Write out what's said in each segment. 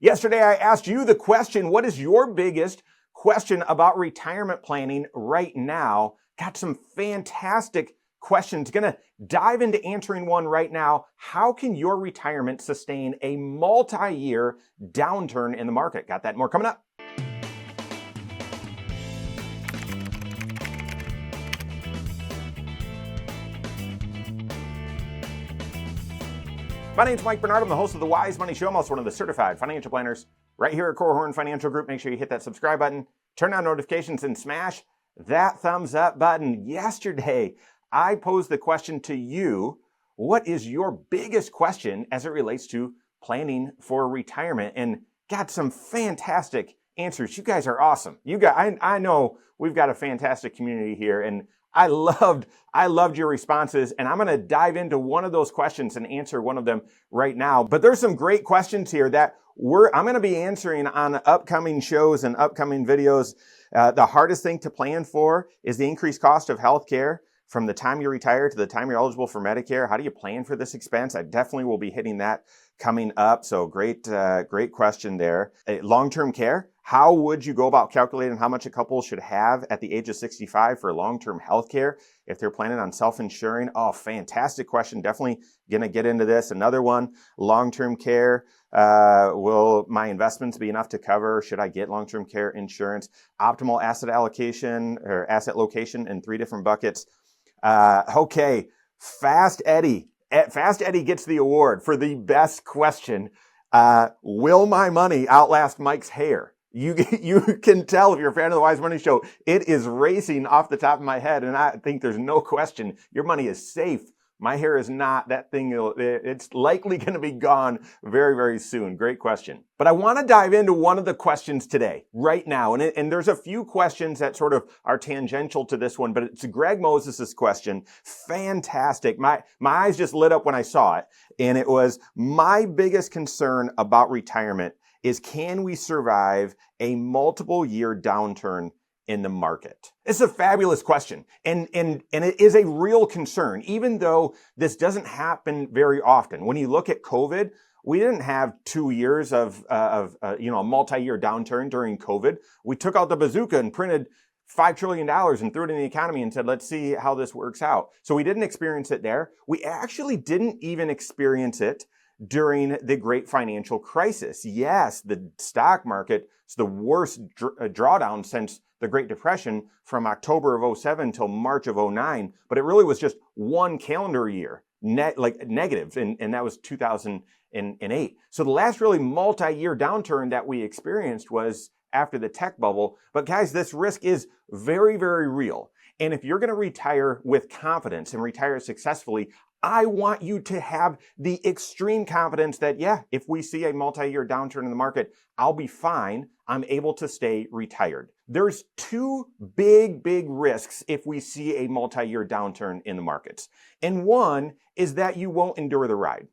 Yesterday, I asked you the question, what is your biggest question about retirement planning right now? Got some fantastic questions. Gonna dive into answering one right now. How can your retirement sustain a multi-year downturn in the market? Got that and more coming up. My name's Mike Bernard. I'm the host of the Wise Money Show. I'm also one of the certified financial planners right here at Korhorn Financial Group. Make sure you hit that subscribe button, turn on notifications, and smash that thumbs up button. Yesterday, I posed the question to you, what is your biggest question as it relates to planning for retirement? And got some fantastic answers. You guys are awesome. I know we've got a fantastic community here, and I loved your responses, and I'm going to dive into one of those questions and answer one of them right now. But there's some great questions here that I'm going to be answering on upcoming shows and upcoming videos. The hardest thing to plan for is the increased cost of healthcare from the time you retire to the time you're eligible for Medicare. How do you plan for this expense? I definitely will be hitting that coming up. So great question there. Long-term care. How would you go about calculating how much a couple should have at the age of 65 for long-term health care if they're planning on self-insuring? Oh, fantastic question. Definitely going to get into this. Another one, long-term care. Will my investments be enough to cover? Should I get long-term care insurance? Optimal asset allocation or asset location in 3 different buckets. Okay, Fast Eddie. Fast Eddie gets the award for the best question. Will my money outlast Mike's hair? You can tell if you're a fan of the Wise Money Show, it is racing off the top of my head, and I think there's no question your money is safe. My hair is not. That thing, it's likely going to be gone very, very soon. Great question. But I want to dive into one of the questions today, right now. And there's a few questions that sort of are tangential to this one, but it's Greg Moses' question. Fantastic. My eyes just lit up when I saw it. And it was, my biggest concern about retirement is, can we survive a multiple year downturn in the market? It's a fabulous question. And it is a real concern, even though this doesn't happen very often. When you look at COVID, we didn't have 2 years of a multi-year downturn during COVID. We took out the bazooka and printed $5 trillion and threw it in the economy and said, let's see how this works out. So we didn't experience it there. We actually didn't even experience it during the great financial crisis. Yes, the stock market is the worst drawdown since the Great Depression from October of 07 till March of 09, but it really was just one calendar year, negative, and that was 2008. So the last really multi-year downturn that we experienced was after the tech bubble. But guys, this risk is very, very real. And if you're going to retire with confidence and retire successfully, I want you to have the extreme confidence that, yeah, if we see a multi-year downturn in the market, I'll be fine. I'm able to stay retired. There's 2 big risks if we see a multi-year downturn in the markets. And one is that you won't endure the ride.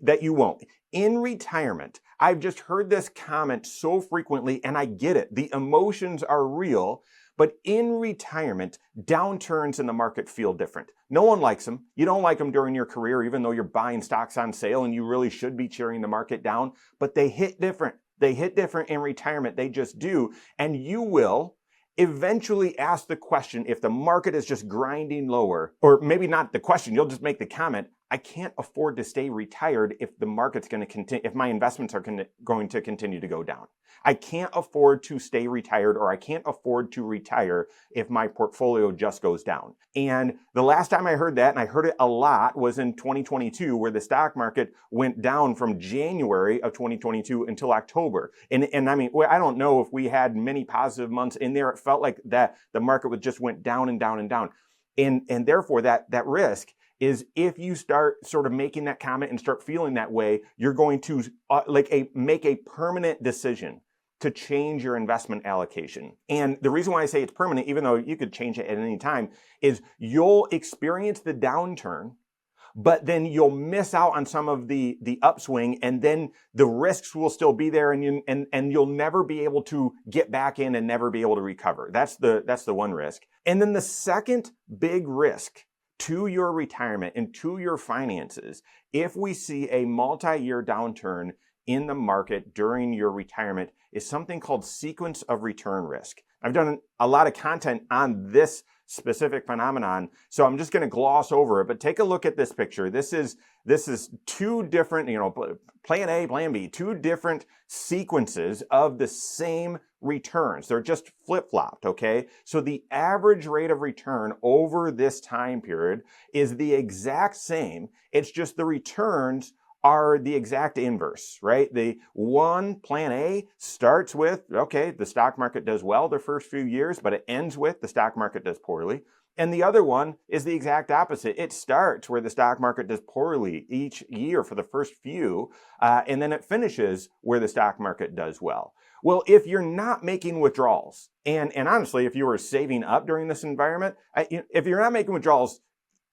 That you won't. In retirement, I've just heard this comment so frequently, and I get it. The emotions are real. But in retirement, downturns in the market feel different. No one likes them. You don't like them during your career, even though you're buying stocks on sale and you really should be cheering the market down. But they hit different. They hit different in retirement. They just do. And you will eventually ask the question, if the market is just grinding lower, or maybe not the question, you'll just make the comment, I can't afford to stay retired if the market's going to continue, if my investments are going to continue to go down. I can't afford to stay retired, or I can't afford to retire if my portfolio just goes down. And the last time I heard that, and I heard it a lot, was in 2022, where the stock market went down from January of 2022 until October. And I mean, I don't know if we had many positive months in there. It felt like that the market just went down and down and down. And therefore that risk is, if you start sort of making that comment and start feeling that way, you're going to make a permanent decision to change your investment allocation. And the reason why I say it's permanent, even though you could change it at any time, is you'll experience the downturn, but then you'll miss out on some of the upswing, and then the risks will still be there, and you'll never be able to get back in and never be able to recover. That's the one risk. And then the second big risk to your retirement and to your finances, if we see a multi-year downturn in the market during your retirement is something called sequence of return risk. I've done a lot of content on this specific phenomenon, so I'm just going to gloss over it, but take a look at this picture. This is two different, plan A, plan B, two different sequences of the same returns. They're just flip-flopped, okay? So the average rate of return over this time period is the exact same. It's just the returns are the exact inverse, right? The one, plan A, starts with, okay, the stock market does well the first few years, but it ends with the stock market does poorly. And the other one is the exact opposite. It starts where the stock market does poorly each year for the first few, and then it finishes where the stock market does well. Well, if you're not making withdrawals, and honestly, if you were saving up during this environment, if you're not making withdrawals,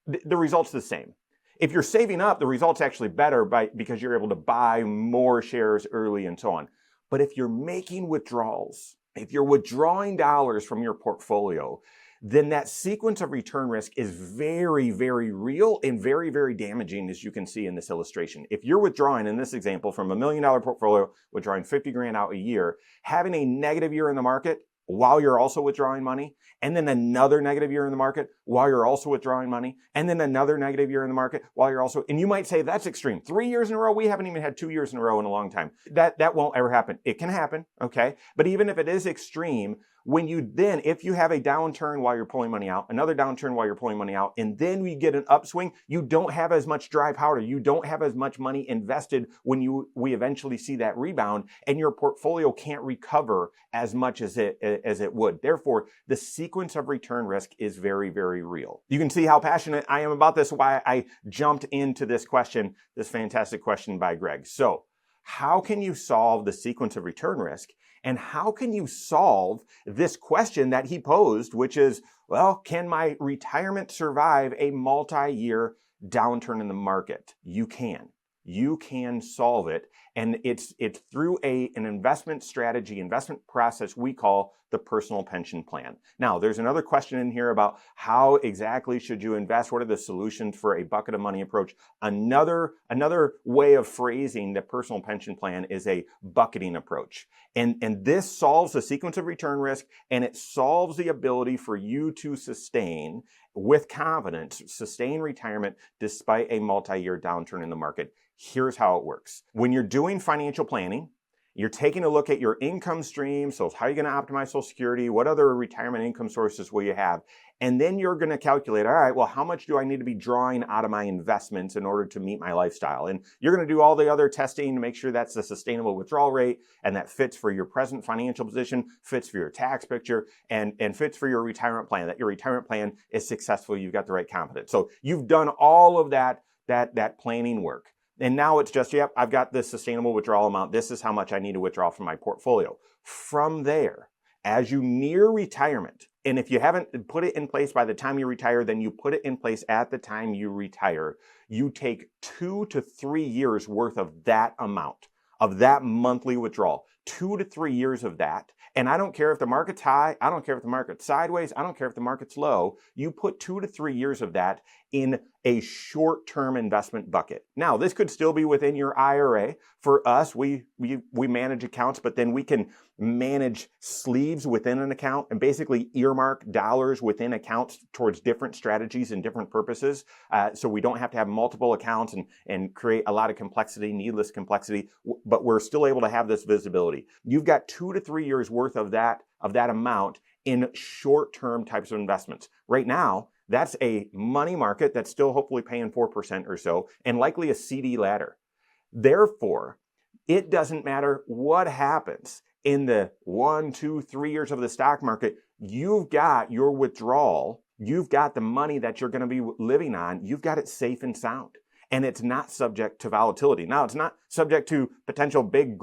the result's the same. If you're saving up, the result's actually better because you're able to buy more shares early and so on. But if you're making withdrawals, if you're withdrawing dollars from your portfolio, then that sequence of return risk is very, very real and very, very damaging, as you can see in this illustration. If you're withdrawing, in this example, from $1 million portfolio, withdrawing 50 grand out a year, having a negative year in the market while you're also withdrawing money, and then another negative year in the market while you're also withdrawing money, and then another negative year in the market while you're also, and you might say that's extreme. 3 years in a row, we haven't even had 2 years in a row in a long time. That won't ever happen. It can happen, okay? But even if it is extreme, if you have a downturn while you're pulling money out, another downturn while you're pulling money out, and then we get an upswing, you don't have as much dry powder. You don't have as much money invested when we eventually see that rebound, and your portfolio can't recover as much as it would. Therefore, the sequence of return risk is very, very real. You can see how passionate I am about this, why I jumped into this question, this fantastic question by Greg. So, how can you solve the sequence of return risk? And how can you solve this question that he posed, which is, well, can my retirement survive a multi-year downturn in the market? You can. You can solve it. And it's through an investment strategy, investment process we call the personal pension plan. Now, there's another question in here about how exactly should you invest? What are the solutions for a bucket of money approach? Another way of phrasing the personal pension plan is a bucketing approach. And this solves the sequence of return risk, and it solves the ability for you to sustain with confidence, sustain retirement despite a multi-year downturn in the market. Here's how it works. When you're doing financial planning, you're taking a look at your income stream. So how are you going to optimize Social Security? What other retirement income sources will you have? And then you're going to calculate, all right, well, how much do I need to be drawing out of my investments in order to meet my lifestyle? And you're going to do all the other testing to make sure that's the sustainable withdrawal rate and that fits for your present financial position, fits for your tax picture, and fits for your retirement plan, that your retirement plan is successful, you've got the right confidence. So you've done all of that planning work. And now it's just, yep, I've got this sustainable withdrawal amount. This is how much I need to withdraw from my portfolio. From there, as you near retirement, and if you haven't put it in place by the time you retire, then you put it in place at the time you retire. You take 2 to 3 years worth of that amount, of that monthly withdrawal, 2 to 3 years of that. And I don't care if the market's high, I don't care if the market's sideways, I don't care if the market's low. You put 2 to 3 years of that in a short-term investment bucket. Now, this could still be within your IRA. For us, we manage accounts, but then we can manage sleeves within an account and basically earmark dollars within accounts towards different strategies and different purposes. So we don't have to have multiple accounts and create a lot of complexity, needless complexity, but we're still able to have this visibility. You've got 2 to 3 years worth of that amount in short-term types of investments. Right now, that's a money market that's still hopefully paying 4% or so, and likely a CD ladder. Therefore, it doesn't matter what happens in the 1, 2, 3 years of the stock market. You've got your withdrawal, you've got the money that you're going to be living on, you've got it safe and sound. And it's not subject to volatility. Now, it's not subject to potential big,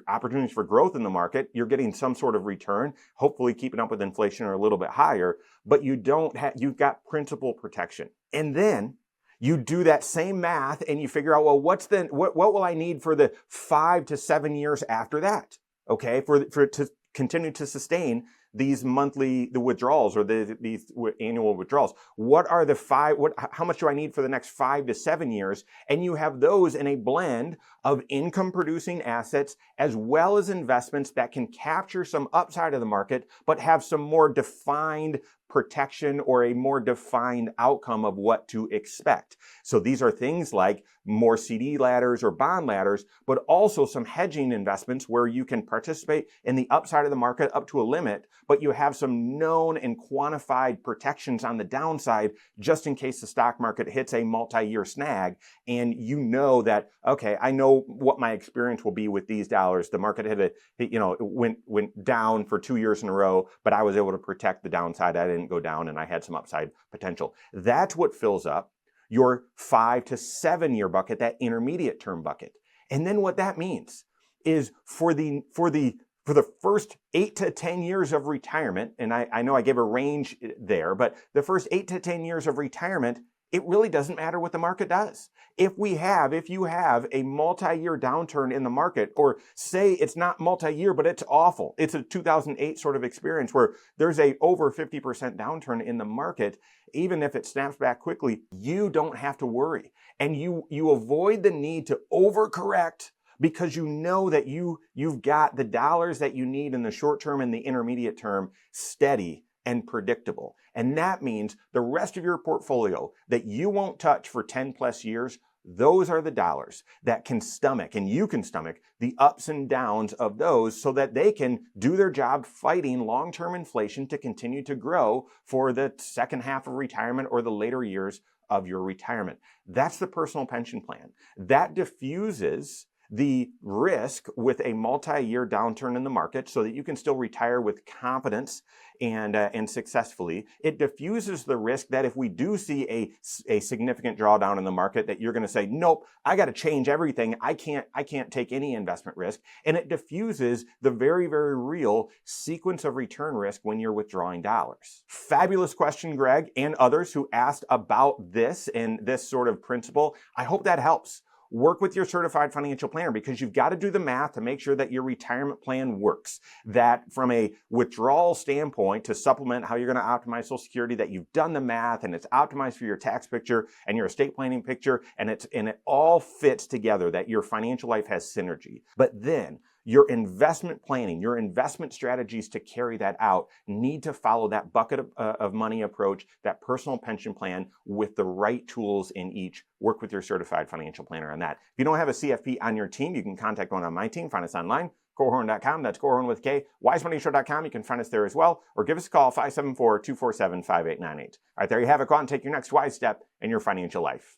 opportunities for growth in the market. You're getting some sort of return, hopefully keeping up with inflation or a little bit higher, but you've got principal protection. And then you do that same math and you figure out, well, what will I need for the 5 to 7 years after that? Okay, for to continue to sustain these the withdrawals or these annual withdrawals. What are how much do I need for the next 5 to 7 years? And you have those in a blend of income producing assets as well as investments that can capture some upside of the market, but have some more defined protection or a more defined outcome of what to expect. So these are things like more CD ladders or bond ladders, but also some hedging investments where you can participate in the upside of the market up to a limit, but you have some known and quantified protections on the downside just in case the stock market hits a multi-year snag. And you know that, okay, I know what my experience will be with these dollars. The market it went down for 2 years in a row, but I was able to protect the downside. I didn't go down and I had some upside potential. That's what fills up your 5 to 7 year bucket, that intermediate term bucket. And then what that means is for the first 8 to 10 years of retirement, and I know I gave a range there, but the first 8 to 10 years of retirement, it really doesn't matter what the market does. If you have a multi-year downturn in the market, or say it's not multi-year, but it's awful. It's a 2008 sort of experience where there's a over 50% downturn in the market. Even if it snaps back quickly, you don't have to worry. And you avoid the need to overcorrect because you know that you've got the dollars that you need in the short term and the intermediate term steady and predictable. And that means the rest of your portfolio that you won't touch for 10 plus years, those are the dollars that can stomach, and you can stomach, the ups and downs of those so that they can do their job fighting long-term inflation to continue to grow for the second half of retirement or the later years of your retirement. That's the personal pension plan. That diffuses the risk with a multi-year downturn in the market so that you can still retire with confidence and successfully. It diffuses the risk that if we do see a significant drawdown in the market, that you're going to say, nope, I got to change everything. I can't take any investment risk. And it diffuses the very, very real sequence of return risk when you're withdrawing dollars. Fabulous question, Greg, and others who asked about this and this sort of principle. I hope that helps. Work with your certified financial planner because you've got to do the math to make sure that your retirement plan works. That from a withdrawal standpoint to supplement how you're going to optimize Social Security, that you've done the math and it's optimized for your tax picture and your estate planning picture, and it all fits together, that your financial life has synergy. But then your investment planning, your investment strategies to carry that out need to follow that bucket of money approach, that personal pension plan with the right tools in each. Work with your certified financial planner on that. If you don't have a CFP on your team, you can contact one on my team. Find us online, Korhorn.com. That's Korhorn with K. WiseMoneyShow.com. You can find us there as well, or give us a call, 574-247-5898. All right, there you have it. Go out and take your next wise step in your financial life.